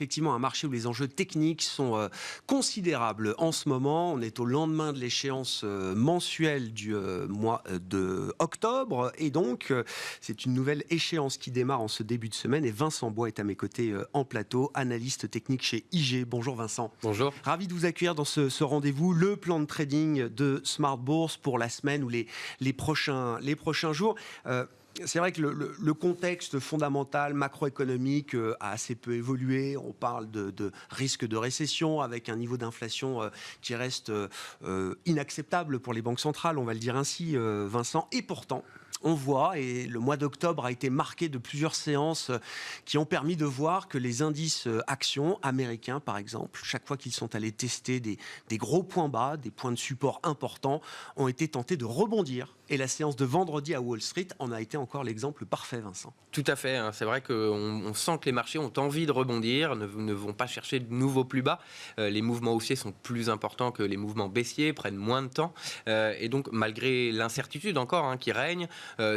effectivement un marché où les enjeux techniques sont considérables en ce moment. On est au lendemain de l'échéance mensuelle du mois de octobre et donc c'est une nouvelle échéance qui démarre en ce début de semaine et Vincent Bois est à mes côtés en plateau, analyste technique chez IG. Bonjour Vincent. Bonjour. Ravi de vous accueillir dans ce rendez-vous, le plan de trading de Smart Bourse pour la semaine ou les prochains jours. C'est vrai que le contexte fondamental macroéconomique a assez peu évolué. On parle de risque de récession avec un niveau d'inflation qui reste inacceptable pour les banques centrales, on va le dire ainsi, Vincent. Et pourtant, on voit, et le mois d'octobre a été marqué de plusieurs séances qui ont permis de voir que les indices actions américains, par exemple, chaque fois qu'ils sont allés tester des gros points bas, des points de support importants, ont été tentés de rebondir. Et la séance de vendredi à Wall Street en a été encore l'exemple parfait, Vincent. Tout à fait. C'est vrai qu'on sent que les marchés ont envie de rebondir, ne vont pas chercher de nouveaux plus bas. Les mouvements haussiers sont plus importants que les mouvements baissiers, prennent moins de temps. Et donc, malgré l'incertitude encore qui règne,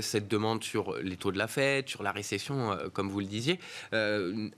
cette demande sur les taux de la Fed, sur la récession, comme vous le disiez,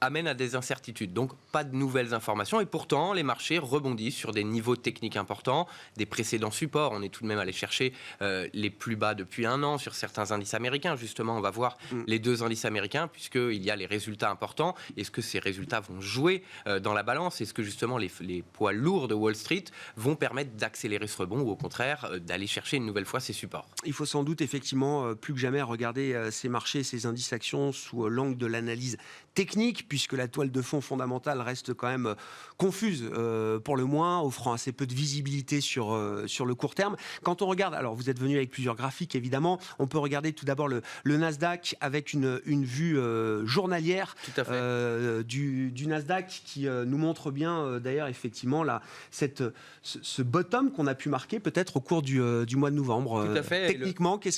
amène à des incertitudes. Donc, pas de nouvelles informations. Et pourtant, les marchés rebondissent sur des niveaux techniques importants, des précédents supports. On est tout de même allé chercher les plus bas depuis un an sur certains indices américains. Justement, on va voir les deux indices américains puisqu'il y a les résultats importants. Est-ce que ces résultats vont jouer dans la balance? Est-ce que justement les poids lourds de Wall Street vont permettre d'accélérer ce rebond ou au contraire d'aller chercher une nouvelle fois ces supports? Il faut sans doute effectivement plus que jamais regarder ces marchés, ces indices actions sous l'angle de l'analyse technique puisque la toile de fond fondamentale reste quand même confuse pour le moins, offrant assez peu de visibilité sur le court terme. Quand on regarde, alors vous êtes venu avec plusieurs graphiques évidemment, on peut regarder tout d'abord le Nasdaq avec une vue journalière du Nasdaq qui nous montre bien d'ailleurs effectivement ce bottom qu'on a pu marquer peut-être au cours du mois de novembre. Tout à fait. Techniquement, quels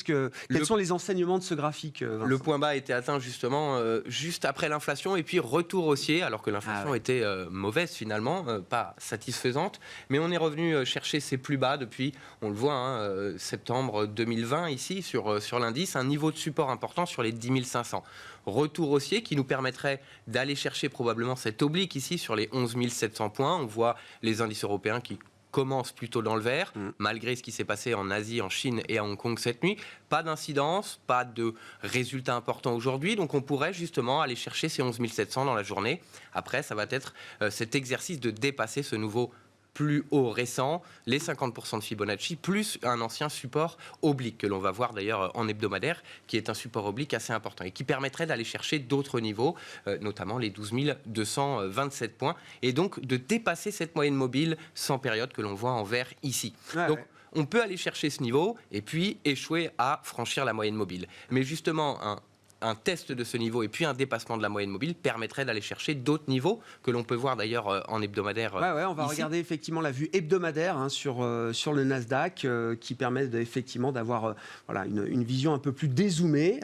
sont les enseignements de ce graphique, Vincent? Le point bas a été atteint justement juste après l'inflation et puis retour haussier alors que l'inflation était mauvaise finalement, pas satisfaisante, mais on est revenu chercher ses plus bas depuis, on le voit, septembre 2020 ici sur l'indice, un niveau de support important sur les 10 500. Retour haussier qui nous permettrait d'aller chercher probablement cette oblique ici sur les 11 700 points. On voit les indices européens qui commence plutôt dans le vert, malgré ce qui s'est passé en Asie, en Chine et à Hong Kong cette nuit. Pas d'incidence, pas de résultats importants aujourd'hui, donc on pourrait justement aller chercher ces 11 700 dans la journée. Après, ça va être cet exercice de dépasser ce nouveau plus haut récent, les 50% de Fibonacci, plus un ancien support oblique, que l'on va voir d'ailleurs en hebdomadaire, qui est un support oblique assez important et qui permettrait d'aller chercher d'autres niveaux, notamment les 12 227 points, et donc de dépasser cette moyenne mobile sans période que l'on voit en vert ici. Donc, on peut aller chercher ce niveau et puis échouer à franchir la moyenne mobile. Mais justement, un test de ce niveau et puis un dépassement de la moyenne mobile permettrait d'aller chercher d'autres niveaux que l'on peut voir d'ailleurs en hebdomadaire. On va regarder effectivement la vue hebdomadaire sur le Nasdaq qui permet effectivement d'avoir une vision un peu plus dézoomée.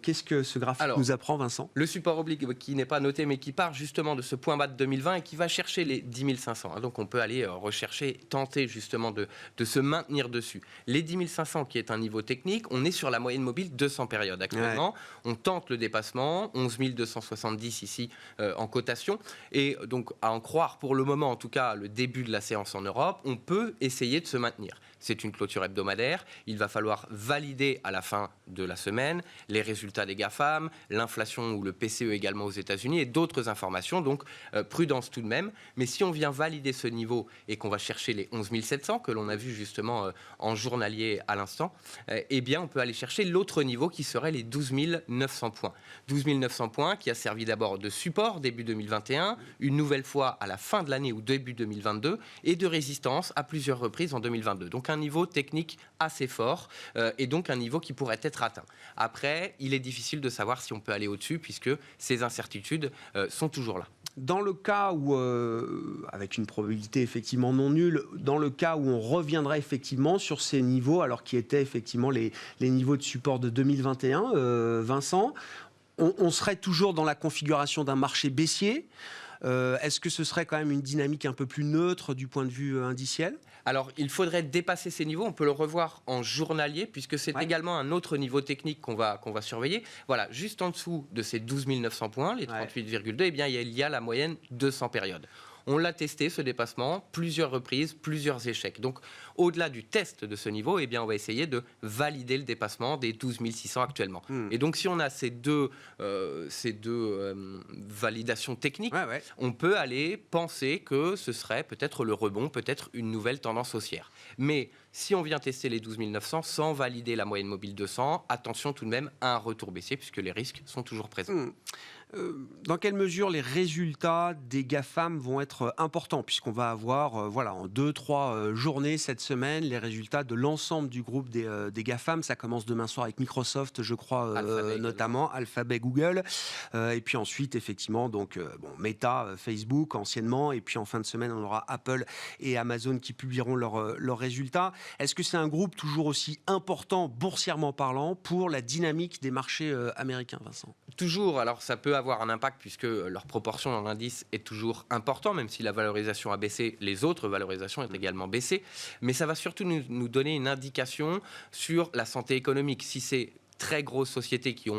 Qu'est-ce que ce graphique nous apprend, Vincent? Le support oblique qui n'est pas noté mais qui part justement de ce point bas de 2020 et qui va chercher les 10 500. Donc on peut aller rechercher, tenter justement de se maintenir dessus. Les 10 500 qui est un niveau technique, on est sur la moyenne mobile 200 périodes actuellement. On tente le dépassement, 11 270 ici en cotation. Et donc, à en croire pour le moment, en tout cas, le début de la séance en Europe, on peut essayer de se maintenir. C'est une clôture hebdomadaire. Il va falloir valider à la fin de la semaine les résultats des GAFAM, l'inflation ou le PCE également aux États-Unis et d'autres informations. Donc, prudence tout de même. Mais si on vient valider ce niveau et qu'on va chercher les 11 700 que l'on a vu justement en journalier à l'instant, eh bien, on peut aller chercher l'autre niveau qui serait les 12 900 points. 12 900 points qui a servi d'abord de support début 2021, une nouvelle fois à la fin de l'année ou début 2022 et de résistance à plusieurs reprises en 2022. Donc un niveau technique assez fort et donc un niveau qui pourrait être atteint. Après, il est difficile de savoir si on peut aller au-dessus puisque ces incertitudes sont toujours là. Dans le cas où, avec une probabilité effectivement non nulle, dans le cas où on reviendrait effectivement sur ces niveaux, alors qui étaient effectivement les niveaux de support de 2021, Vincent, on serait toujours dans la configuration d'un marché baissier. Est-ce que ce serait quand même une dynamique un peu plus neutre du point de vue indiciel ? Alors, il faudrait dépasser ces niveaux. On peut le revoir en journalier, puisque c'est également un autre niveau technique qu'on va surveiller. Voilà, juste en dessous de ces 12 900 points, les 38,2, eh bien, il y a la moyenne 200 périodes. On l'a testé, ce dépassement, plusieurs reprises, plusieurs échecs. Donc, au-delà du test de ce niveau, eh bien, on va essayer de valider le dépassement des 12 600 actuellement. Et donc, si on a ces deux validations techniques, on peut aller penser que ce serait peut-être le rebond, peut-être une nouvelle tendance haussière. Mais si on vient tester les 12 900 sans valider la moyenne mobile 200, attention tout de même à un retour baissier, puisque les risques sont toujours présents. Dans quelle mesure les résultats des GAFAM vont être importants, puisqu'on va avoir en 2-3 journées cette semaine les résultats de l'ensemble du groupe des GAFAM. Ça commence demain soir avec Microsoft, je crois, notamment Alphabet, Google, et puis ensuite effectivement Meta, Facebook anciennement, et puis en fin de semaine on aura Apple et Amazon qui publieront leurs résultats. Est-ce que c'est un groupe toujours aussi important boursièrement parlant pour la dynamique des marchés américains, Vincent? Toujours, alors ça peut avoir un impact puisque leur proportion dans l'indice est toujours important, même si la valorisation a baissé, les autres valorisations ont également baissé. Mais ça va surtout nous donner une indication sur la santé économique. Si ces très grosses sociétés qui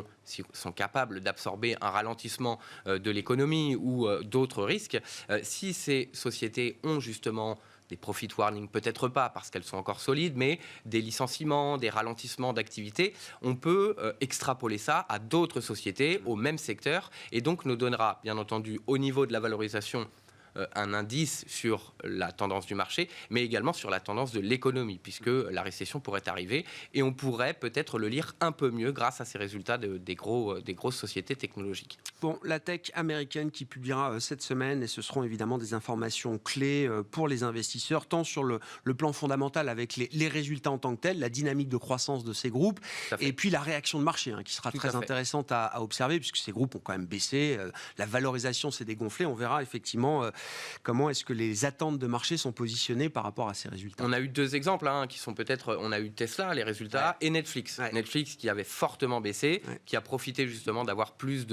sont capables d'absorber un ralentissement de l'économie ou d'autres risques, si ces sociétés ont justement des profit warnings, peut-être pas parce qu'elles sont encore solides, mais des licenciements, des ralentissements d'activité, on peut extrapoler ça à d'autres sociétés au même secteur et donc nous donnera, bien entendu, au niveau de la valorisation, un indice sur la tendance du marché, mais également sur la tendance de l'économie, puisque la récession pourrait arriver et on pourrait peut-être le lire un peu mieux grâce à ces résultats des grosses sociétés technologiques. Bon, la tech américaine qui publiera cette semaine, et ce seront évidemment des informations clés pour les investisseurs, tant sur le plan fondamental avec les résultats en tant que tels, la dynamique de croissance de ces groupes, et puis la réaction de marché, qui sera très intéressante à observer, puisque ces groupes ont quand même baissé, la valorisation s'est dégonflée, on verra effectivement comment est-ce que les attentes de marché sont positionnées par rapport à ces résultats. On a eu deux exemples qui sont peut-être, on a eu Tesla, les résultats, et Netflix. Netflix qui avait fortement baissé, qui a profité justement d'avoir plus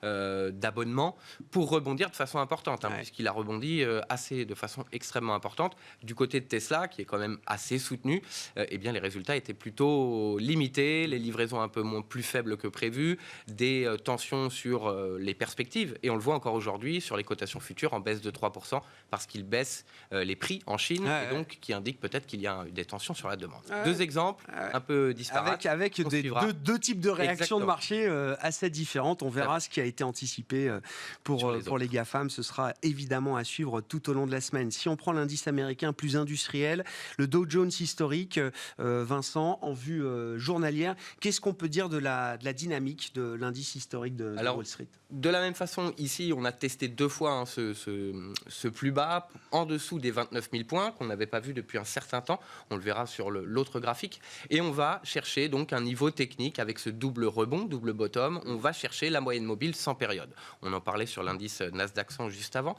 d'abonnements pour rebondir de façon importante, puisqu'il a rebondi de façon extrêmement importante. Du côté de Tesla, qui est quand même assez soutenu, eh bien les résultats étaient plutôt limités, les livraisons un peu plus faibles que prévu, des tensions sur les perspectives, et on le voit encore aujourd'hui sur les cotations futures en baisse de 3% parce qu'ils baissent les prix en Chine, et donc qui indique peut-être qu'il y a des tensions sur la demande. Deux exemples un peu disparates. Avec deux types de réactions de marché assez différentes. On verra ce qui a été anticipé pour les GAFAM. Ce sera évidemment à suivre tout au long de la semaine. Si on prend l'indice américain plus industriel, le Dow Jones historique, Vincent, en vue journalière, qu'est-ce qu'on peut dire de la dynamique de l'indice historique de Wall Street? De la même façon, ici, on a testé deux fois ce plus bas, en dessous des 29 000 points, qu'on n'avait pas vu depuis un certain temps. On le verra sur l'autre graphique. Et on va chercher donc un niveau technique avec ce double rebond, double bottom. On va chercher la moyenne mobile sans période. On en parlait sur l'indice Nasdaq 100 juste avant.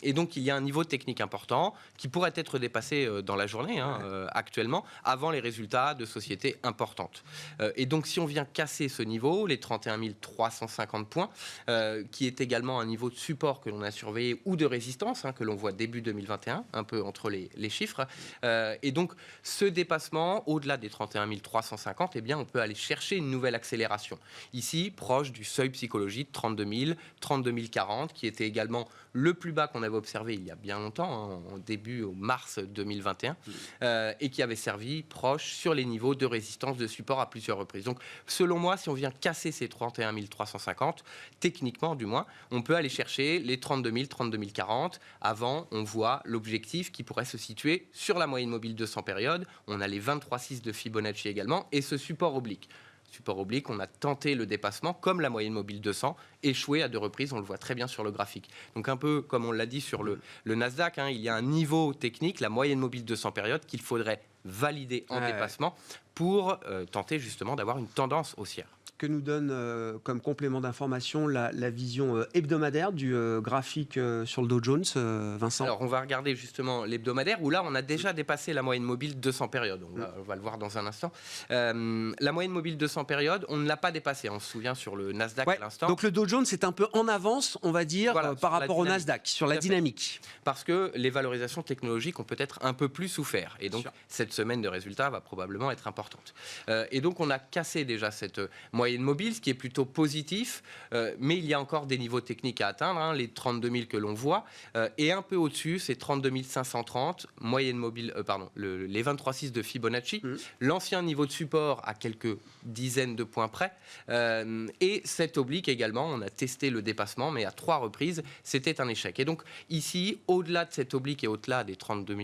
Et donc, il y a un niveau technique important qui pourrait être dépassé dans la journée, actuellement, avant les résultats de sociétés importantes. Et donc, si on vient casser ce niveau, les 31 350 points, qui est également un niveau de support que l'on a surveillé ou de résistance, que l'on voit début 2021, un peu entre les chiffres. Et donc, ce dépassement, au-delà des 31 350, eh bien, on peut aller chercher une nouvelle accélération. Ici, proche du seuil psychologique de 32 000, 32 040, qui était également le plus bas qu'on avait observé il y a bien longtemps, en début au mars 2021, et qui avait servi proche sur les niveaux de résistance, de support à plusieurs reprises. Donc, selon moi, si on vient casser ces 31 350, techniquement du moins, on peut aller chercher les 32 000, 32 040. Avant, on voit l'objectif qui pourrait se situer sur la moyenne mobile 200 périodes. On a les 23,6 de Fibonacci également, et ce support oblique. Support oblique, on a tenté le dépassement comme la moyenne mobile 200, échoué à deux reprises, on le voit très bien sur le graphique. Donc un peu comme on l'a dit sur le Nasdaq, il y a un niveau technique, la moyenne mobile 200 périodes, qu'il faudrait valider en dépassement pour tenter justement d'avoir une tendance haussière. que nous donne comme complément d'information la vision hebdomadaire du graphique sur le Dow Jones, Vincent? Alors, on va regarder justement l'hebdomadaire, où là, on a déjà dépassé la moyenne mobile 200 périodes. On va le voir dans un instant. La moyenne mobile 200 périodes, on ne l'a pas dépassée. On se souvient sur le Nasdaq à l'instant. Donc, le Dow Jones est un peu en avance, on va dire, Voilà, par rapport au Nasdaq, sur la dynamique. Parce que les valorisations technologiques ont peut-être un peu plus souffert. Et donc, cette semaine de résultats va probablement être importante. Et donc, on a cassé déjà cette moyenne mobile, ce qui est plutôt positif. Mais il y a encore des niveaux techniques à atteindre, hein, les 32 000 que l'on voit. Et un peu au-dessus, c'est 32 530, moyenne mobile, les 23,6 de Fibonacci. L'ancien niveau de support à quelques dizaines de points près. Et cette oblique également, on a testé le dépassement, mais à 3 reprises, c'était un échec. Et donc, ici, au-delà de cette oblique et au-delà des 32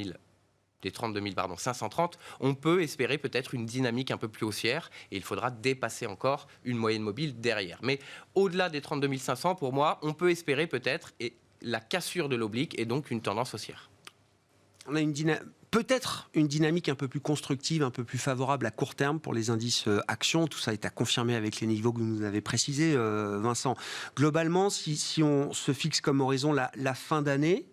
530, on peut espérer peut-être une dynamique un peu plus haussière et il faudra dépasser encore une moyenne mobile derrière. Mais au-delà des 32 500, pour moi, on peut espérer peut-être la cassure de l'oblique et donc une tendance haussière. On a peut-être une dynamique un peu plus constructive, un peu plus favorable à court terme pour les indices actions. Tout ça est à confirmer avec les niveaux que vous nous avez précisés, Vincent. Globalement, si on se fixe comme horizon la fin d'année,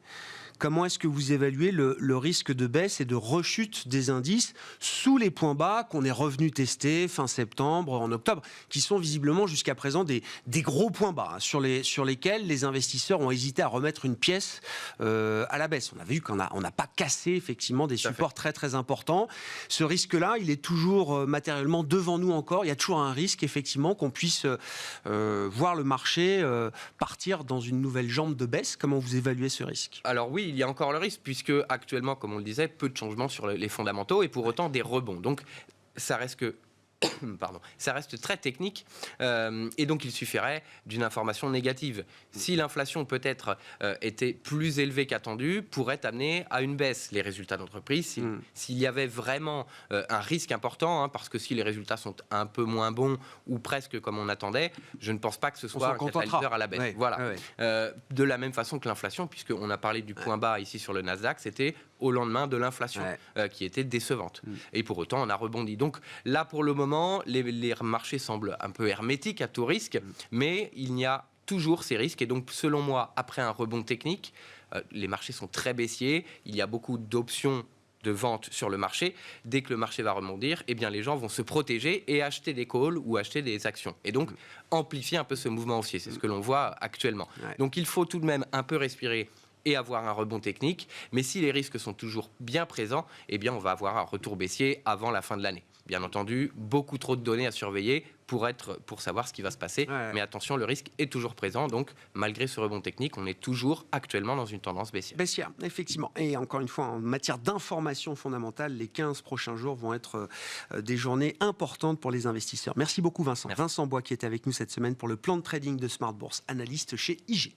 comment est-ce que vous évaluez le risque de baisse et de rechute des indices sous les points bas qu'on est revenu tester fin septembre, en octobre, qui sont visiblement jusqu'à présent des gros points bas, hein, sur lesquels les investisseurs ont hésité à remettre une pièce à la baisse. On a vu qu'on n'a pas cassé effectivement des supports très très importants. Ce risque-là, il est toujours matériellement devant nous encore. Il y a toujours un risque effectivement qu'on puisse voir le marché partir dans une nouvelle jambe de baisse. Comment vous évaluez ce risque? Alors oui, il y a encore le risque, puisque actuellement, comme on le disait, peu de changements sur les fondamentaux et pour autant des rebonds. Donc ça reste que ça reste très technique et donc il suffirait d'une information négative. Si l'inflation peut-être était plus élevée qu'attendue, pourrait amener à une baisse les résultats d'entreprise. S'il y avait vraiment un risque important, hein, parce que si les résultats sont un peu moins bons ou presque comme on attendait, je ne pense pas que ce soit un catalyseur à la baisse. Voilà. De la même façon que l'inflation, puisqu'on a parlé du point bas ici sur le Nasdaq, c'était au lendemain de l'inflation qui était décevante. Et pour autant, on a rebondi. Donc là, pour le moment, les marchés semblent un peu hermétiques à tout risque, mais il y a toujours ces risques. Et donc, selon moi, après un rebond technique, les marchés sont très baissiers. Il y a beaucoup d'options de vente sur le marché. Dès que le marché va rebondir, eh bien, les gens vont se protéger et acheter des calls ou acheter des actions. Et donc, amplifier un peu ce mouvement haussier. C'est ce que l'on voit actuellement. Donc, il faut tout de même un peu respirer et avoir un rebond technique. Mais si les risques sont toujours bien présents, eh bien, on va avoir un retour baissier avant la fin de l'année. Bien entendu, beaucoup trop de données à surveiller pour savoir ce qui va se passer. Mais attention, le risque est toujours présent. Donc, malgré ce rebond technique, on est toujours actuellement dans une tendance baissière. Baissière, effectivement. Et encore une fois, en matière d'information fondamentale, les 15 prochains jours vont être des journées importantes pour les investisseurs. Merci beaucoup, Vincent. Merci. Vincent Bois qui était avec nous cette semaine pour le plan de trading de Smart Bourse, analyste chez IG.